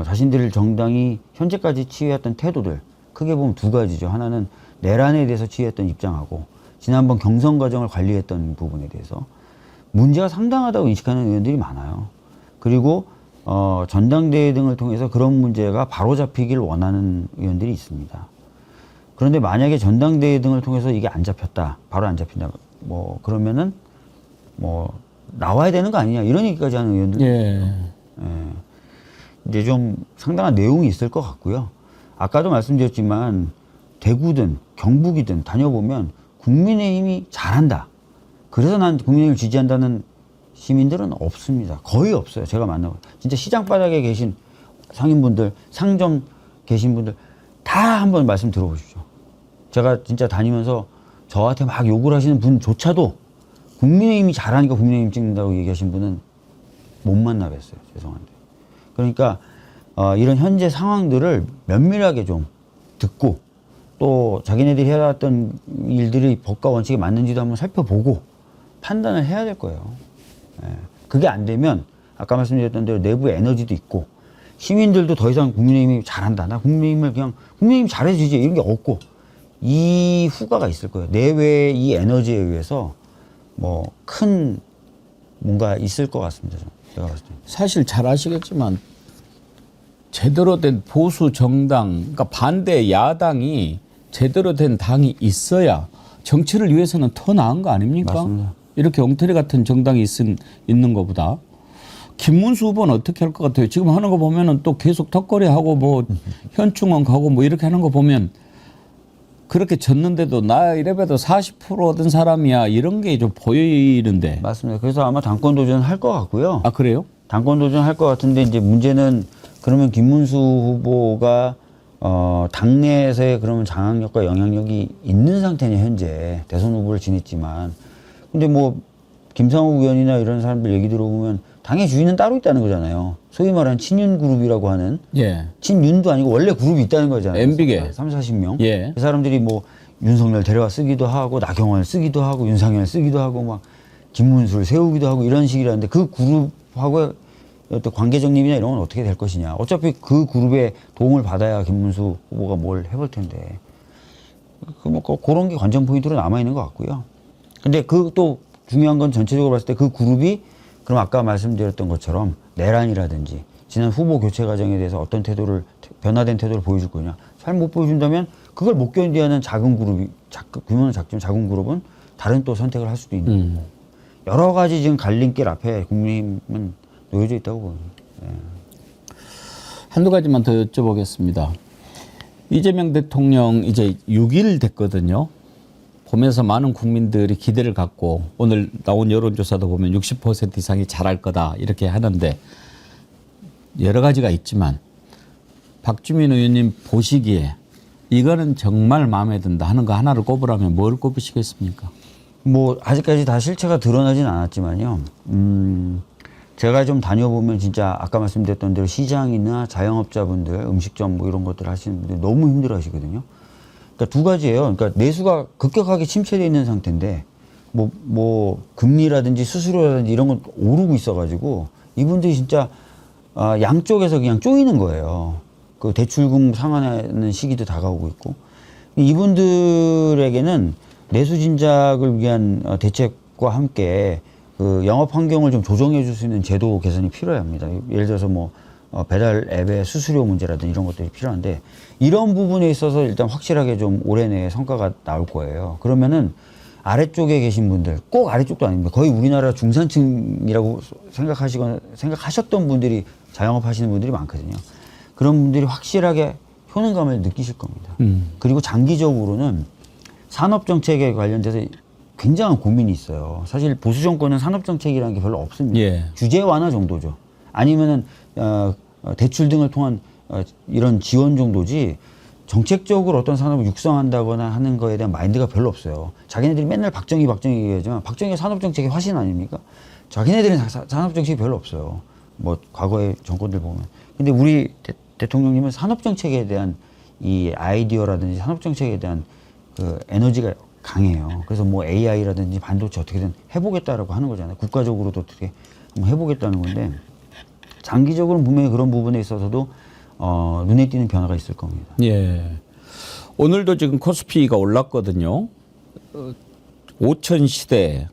자신들 정당이 현재까지 취해왔던 태도들 크게 보면 두 가지죠. 하나는 내란에 대해서 취해했던 입장하고 지난번 경선 과정을 관리했던 부분에 대해서 문제가 상당하다고 인식하는 의원들이 많아요. 그리고 전당대회 등을 통해서 그런 문제가 바로잡히길 원하는 의원들이 있습니다. 그런데 만약에 전당대회 등을 통해서 이게 안 잡혔다, 바로 안 잡힌다, 뭐 그러면은 뭐 나와야 되는 거 아니냐 이런 얘기까지 하는 의원들, 예. 이제 좀 상당한 내용이 있을 것 같고요. 아까도 말씀드렸지만 대구든 경북이든 다녀보면 국민의힘이 잘한다, 그래서 난 국민의힘을 지지한다는 시민들은 없습니다. 거의 없어요. 제가 만나고 진짜 시장 바닥에 계신 상인분들, 상점 계신 분들 다 한번 말씀 들어보십시오. 제가 진짜 다니면서 저한테 막 욕을 하시는 분조차도 국민의힘이 잘하니까 국민의힘 찍는다고 얘기하신 분은 못 만나뵀어요. 죄송한데. 그러니까 이런 현재 상황들을 면밀하게 좀 듣고 또 자기네들이 해왔던 일들이 법과 원칙에 맞는지도 한번 살펴보고 판단을 해야 될 거예요. 그게 안 되면 아까 말씀드렸던 대로 내부 에너지도 있고 시민들도 더 이상 국민의힘이 잘한다, 나 국민의힘을 그냥 국민의힘 잘해서 지지, 이런 게 없고 이 후가가 있을 거예요. 내외의 이 에너지에 의해서 뭐 큰 뭔가 있을 것 같습니다. 제가 봤을 때. 사실 잘 아시겠지만 제대로 된 보수 정당, 그러니까 반대 야당이 제대로 된 당이 있어야 정치를 위해서는 더 나은 거 아닙니까? 맞습니다. 이렇게 엉터리 같은 정당이 있는 것보다. 김문수 후보는 어떻게 할 것 같아요? 지금 하는 거 보면은 또 계속 턱걸이하고 뭐 현충원 가고 뭐 이렇게 하는 거 보면 그렇게 졌는데도 나 이래봬도 40% 얻은 사람이야, 이런 게 좀 보이는데. 맞습니다. 그래서 아마 당권 도전 할 것 같고요. 아, 그래요? 당권 도전 할 것 같은데 이제 문제는 그러면 김문수 후보가 당내에서의 그러면 장악력과 영향력이 있는 상태냐, 현재 대선 후보를 지냈지만. 근데 뭐 김상욱 의원이나 이런 사람들 얘기 들어보면 당의 주인은 따로 있다는 거잖아요. 소위 말하는 친윤 그룹이라고 하는. 예. 친윤도 아니고 원래 그룹이 있다는 거잖아요. MB계. 30-40명. 예. 그 사람들이 뭐 윤석열 데려와 쓰기도 하고 나경원을 쓰기도 하고 윤상현을 쓰기도 하고 막 김문수를 세우기도 하고 이런 식이라는데 그 그룹하고 어떤 관계 정립이나 이런 건 어떻게 될 것이냐. 어차피 그 그룹의 도움을 받아야 김문수 후보가 뭘 해볼 텐데. 그런 게 관전 포인트로 남아있는 것 같고요. 근데 그 또 중요한 건 전체적으로 봤을 때 그 그룹이 그럼 아까 말씀드렸던 것처럼 내란이라든지 지난 후보 교체 과정에 대해서 어떤 태도를, 변화된 태도를 보여줄 거냐. 잘 못 보여준다면 그걸 못 견디하는 작은 그룹이, 규모는 작지만 작은 그룹은 다른 또 선택을 할 수도 있는 거고. 여러 가지 지금 갈림길 앞에 국민의힘은 놓여져 있다고 보입니다. 한두 가지만 더 여쭤보겠습니다. 이재명 대통령 이제 6일 됐거든요. 보면서 많은 국민들이 기대를 갖고 오늘 나온 여론조사도 보면 60% 이상이 잘할 거다 이렇게 하는데 여러 가지가 있지만 박주민 의원님 보시기에 이거는 정말 마음에 든다 하는 거 하나를 꼽으라면 뭘 꼽으시겠습니까? 뭐 아직까지 다 실체가 드러나진 않았지만요. 제가 좀 다녀보면 진짜 아까 말씀드렸던 대로 시장이나 자영업자분들, 음식점 뭐 이런 것들 하시는 분들 너무 힘들어 하시거든요. 그러니까 두 가지예요. 그러니까 내수가 급격하게 침체되어 있는 상태인데 뭐 금리라든지 수수료라든지 이런 건 오르고 있어가지고 이분들이 진짜 양쪽에서 그냥 쪼이는 거예요. 그 대출금 상환하는 시기도 다가오고 있고 이분들에게는 내수 진작을 위한 대책과 함께 그 영업 환경을 좀 조정해 줄 수 있는 제도 개선이 필요합니다. 예를 들어서 뭐 배달 앱의 수수료 문제라든지 이런 것들이 필요한데 이런 부분에 있어서 일단 확실하게 좀 올해 내에 성과가 나올 거예요. 그러면은 아래쪽에 계신 분들, 꼭 아래쪽도 아닙니다. 거의 우리나라 중산층이라고 생각하셨던 분들이 자영업 하시는 분들이 많거든요. 그런 분들이 확실하게 효능감을 느끼실 겁니다. 그리고 장기적으로는 산업정책에 관련돼서 굉장한 고민이 있어요. 사실 보수 정권은 산업 정책이라는 게 별로 없습니다. 예. 규제 완화 정도죠. 아니면은 대출 등을 통한 이런 지원 정도지 정책적으로 어떤 산업을 육성한다거나 하는 거에 대한 마인드가 별로 없어요. 자기네들이 맨날 박정희 얘기하지만 박정희가 산업 정책의 화신 아닙니까? 자기네들은 산업 정책이 별로 없어요. 뭐 과거의 정권들 보면. 근데 우리 대통령님은 산업 정책에 대한 이 아이디어라든지 산업 정책에 대한 그 에너지가 강해요. 그래서 뭐 AI라든지 반도체 어떻게든 해보겠다라고 하는 거잖아요. 국가적으로도 어떻게 한번 해보겠다는 건데 장기적으로는 분명히 그런 부분에 있어서도 눈에 띄는 변화가 있을 겁니다. 예. 오늘도 지금 코스피가 올랐거든요. 5천 시대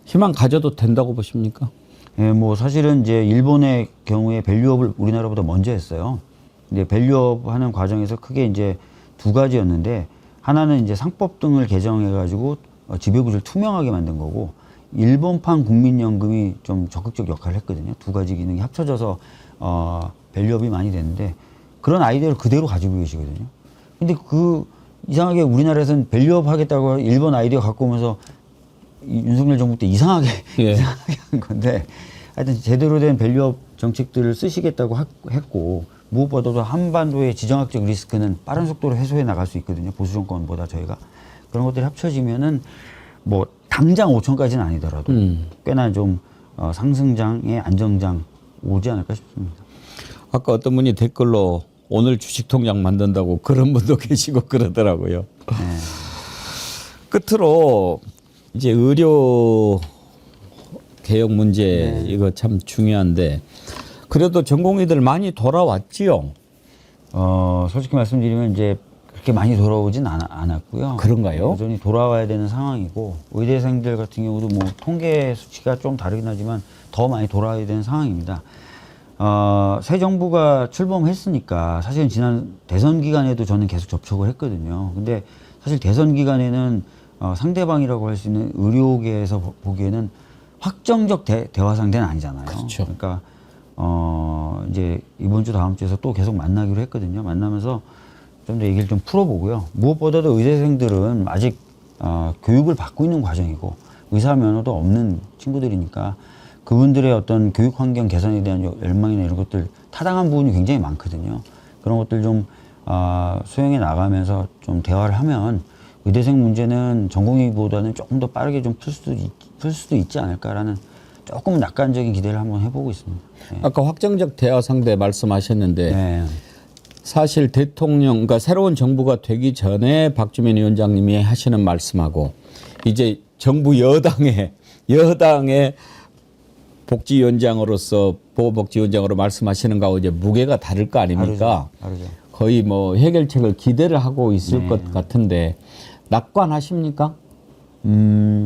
희망 가져도 된다고 보십니까? 예, 뭐 사실은 이제 일본의 경우에 밸류업을 우리나라보다 먼저 했어요. 근데 밸류업 하는 과정에서 크게 이제 두 가지였는데 하나는 이제 상법 등을 개정해가지고 지배구조를 투명하게 만든 거고 일본판 국민연금이 좀 적극적 역할을 했거든요. 두 가지 기능이 합쳐져서 밸류업이 많이 됐는데 그런 아이디어를 그대로 가지고 계시거든요. 근데 이상하게 우리나라에서는 밸류업 하겠다고 일본 아이디어 갖고 오면서 윤석열 정부 때 이상하게 예. 이상하게 한 건데 하여튼 제대로 된 밸류업 정책들을 쓰시겠다고 했고 무엇보다도 한반도의 지정학적 리스크는 빠른 속도로 해소해 나갈 수 있거든요. 보수 정권보다 저희가 그런 것들이 합쳐지면은 뭐 당장 5천까지는 아니더라도 꽤나 좀 상승장의 안정장 오지 않을까 싶습니다. 아까 어떤 분이 댓글로 오늘 주식 통장 만든다고 그런 분도 계시고 그러더라고요. 네. 끝으로 이제 의료 개혁 문제 이거 참 중요한데 그래도 전공의들 많이 돌아왔지요. 솔직히 말씀드리면 이제 그렇게 많이 돌아오진 않았고요. 그런가요? 여전히 돌아와야 되는 상황이고 의대생들 같은 경우도 뭐 통계 수치가 좀 다르긴 하지만 더 많이 돌아와야 되는 상황입니다. 새 정부가 출범했으니까 사실은 지난 대선 기간에도 저는 계속 접촉을 했거든요. 근데 사실 대선 기간에는 상대방이라고 할 수 있는 의료계에서 보기에는 확정적 대화 상대는 아니잖아요. 그렇죠. 그러니까 이제 이번 주 다음 주에서 또 계속 만나기로 했거든요. 만나면서 좀 더 얘기를 좀 풀어보고요. 무엇보다도 의대생들은 아직 교육을 받고 있는 과정이고 의사 면허도 없는 친구들이니까 그분들의 어떤 교육 환경 개선에 대한 열망이나 이런 것들 타당한 부분이 굉장히 많거든요. 그런 것들 좀 수용해 나가면서 좀 대화를 하면 의대생 문제는 전공의보다는 조금 더 빠르게 좀 풀 수도 있지 않을까라는 조금 낙관적인 기대를 한번 해보고 있습니다. 네. 아까 확정적 대화 상대 말씀하셨는데 네. 사실 대통령, 그러니까 새로운 정부가 되기 전에 박주민 위원장님이 하시는 말씀하고 이제 정부 여당의 복지위원장으로서 보건복지위원장으로 말씀하시는 거하고 이제 무게가 다를 거 아닙니까? 다르죠. 거의 뭐 해결책을 기대를 하고 있을 것 같은데 낙관하십니까?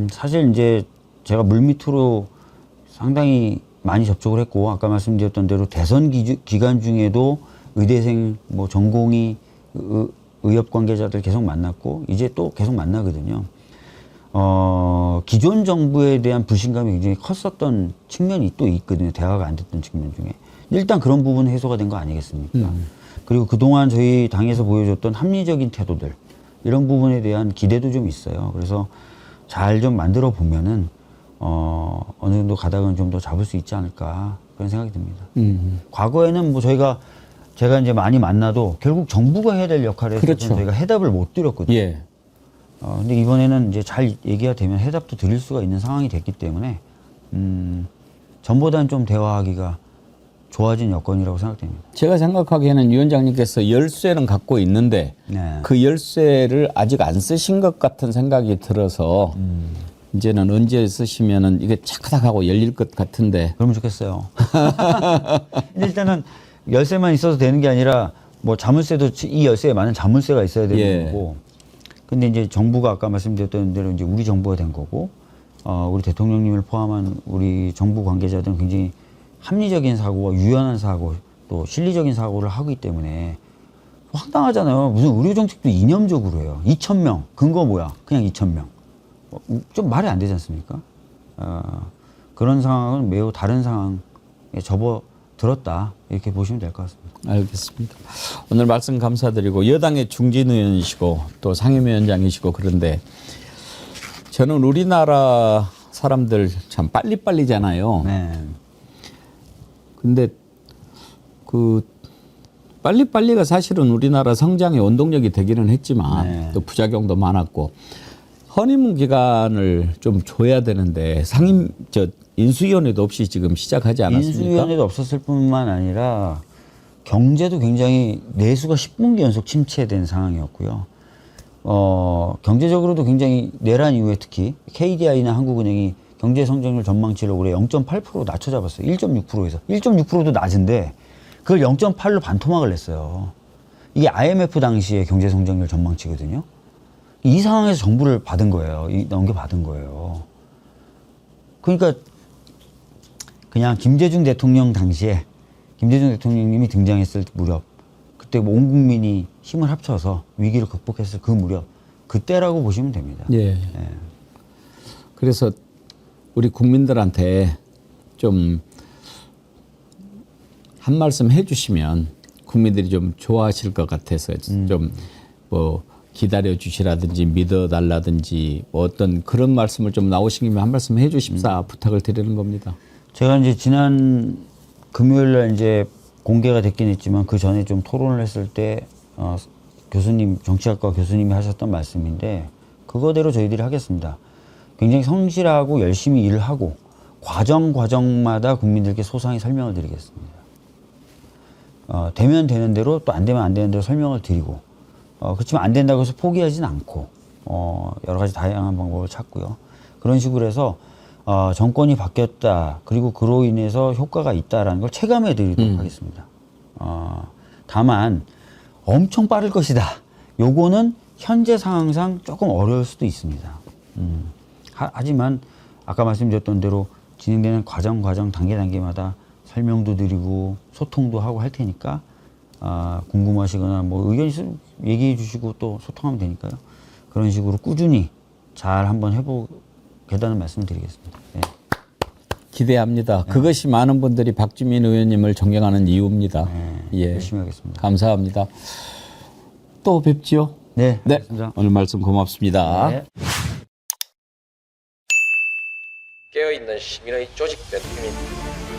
사실 이제 제가 물밑으로 상당히 많이 접촉을 했고 아까 말씀드렸던 대로 대선 기간 중에도 의대생 뭐 전공의 의협 관계자들 계속 만났고 이제 또 계속 만나거든요. 기존 정부에 대한 불신감이 굉장히 컸었던 측면이 또 있거든요. 대화가 안 됐던 측면 중에. 일단 그런 부분은 해소가 된 거 아니겠습니까? 그리고 그동안 저희 당에서 보여줬던 합리적인 태도들 이런 부분에 대한 기대도 좀 있어요. 그래서 잘 좀 만들어 보면은 어느 정도 가닥은 좀 더 잡을 수 있지 않을까 그런 생각이 듭니다. 과거에는 뭐 제가 이제 많이 만나도 결국 정부가 해야 될 역할에 있어서 그렇죠. 저희가 해답을 못 드렸거든요. 예. 근데 이번에는 이제 잘 얘기가 되면 해답도 드릴 수가 있는 상황이 됐기 때문에 전보다는 좀 대화하기가 좋아진 여건이라고 생각됩니다. 제가 생각하기에는 위원장님께서 열쇠는 갖고 있는데 네. 그 열쇠를 아직 안 쓰신 것 같은 생각이 들어서 이제는 언제 쓰시면은 이게 차카닥하고 열릴 것 같은데. 그러면 좋겠어요. 근데 일단은 열쇠만 있어도 되는 게 아니라 뭐 자물쇠도 이 열쇠에 많은 자물쇠가 있어야 되는 예. 거고. 근데 이제 정부가 아까 말씀드렸던 대로 이제 우리 정부가 된 거고, 우리 대통령님을 포함한 우리 정부 관계자들은 굉장히 합리적인 사고와 유연한 사고 또 실리적인 사고를 하기 때문에 황당하잖아요. 무슨 의료 정책도 이념적으로 해요. 2,000명 근거 뭐야? 그냥 2,000명. 좀 말이 안 되지 않습니까? 그런 상황은 매우 다른 상황에 접어들었다 이렇게 보시면 될 것 같습니다. 알겠습니다. 오늘 말씀 감사드리고 여당의 중진 의원이시고 또 상임위원장이시고 그런데 저는 우리나라 사람들 참 빨리빨리잖아요. 네. 근데 그 빨리빨리가 사실은 우리나라 성장의 원동력이 되기는 했지만 네. 또 부작용도 많았고 허니문 기간을 좀 줘야 되는데 인수위원회도 없이 지금 시작하지 않았습니까? 인수위원회도 없었을 뿐만 아니라 경제도 굉장히 내수가 10분기 연속 침체된 상황이었고요. 경제적으로도 굉장히 내란 이후에 특히 KDI나 한국은행이 경제 성장률 전망치를 올해 0.8% 낮춰 잡았어요. 1.6%에서. 1.6%도 낮은데 그걸 0.8로 반토막을 냈어요. 이게 IMF 당시의 경제 성장률 전망치거든요. 이 상황에서 정부를 받은 거예요. 넘겨받은 거예요. 그러니까 그냥 김대중 대통령 당시에 김대중 대통령님이 등장했을 무렵 그때 온 국민이 힘을 합쳐서 위기를 극복했을 그 무렵 그때라고 보시면 됩니다. 예. 그래서 우리 국민들한테 좀 한 말씀 해주시면 국민들이 좀 좋아하실 것 같아서 좀 뭐 기다려 주시라든지 믿어 달라든지 뭐 어떤 그런 말씀을 좀 나오시면 한 말씀 해주십사 부탁을 드리는 겁니다. 제가 이제 지난 금요일 날 이제 공개가 됐긴 했지만 그 전에 좀 토론을 했을 때 교수님 정치학과 교수님이 하셨던 말씀인데 그거대로 저희들이 하겠습니다. 굉장히 성실하고 열심히 일을 하고 과정마다 국민들께 소상히 설명을 드리겠습니다. 되면 되는 대로 또 안 되면 안 되는 대로 설명을 드리고 그렇지만 안 된다고 해서 포기하지는 않고 여러 가지 다양한 방법을 찾고요. 그런 식으로 해서 정권이 바뀌었다. 그리고 그로 인해서 효과가 있다라는 걸 체감해 드리도록 하겠습니다. 다만 엄청 빠를 것이다. 요거는 현재 상황상 조금 어려울 수도 있습니다. 하지만 아까 말씀드렸던 대로 진행되는 과정 단계마다 설명도 드리고 소통도 하고 할 테니까 궁금하시거나 뭐 의견 있으면 얘기해 주시고 또 소통하면 되니까요. 그런 식으로 꾸준히 잘 한번 해보겠다는 말씀을 드리겠습니다. 네. 기대합니다. 그것이 많은 분들이 박주민 의원님을 존경하는 이유입니다. 예. 열심히 하겠습니다. 감사합니다. 또 뵙지요. 네, 네. 알겠습니다. 오늘 말씀 고맙습니다. 네. 깨어있는 시민의 조직된 힘입니다.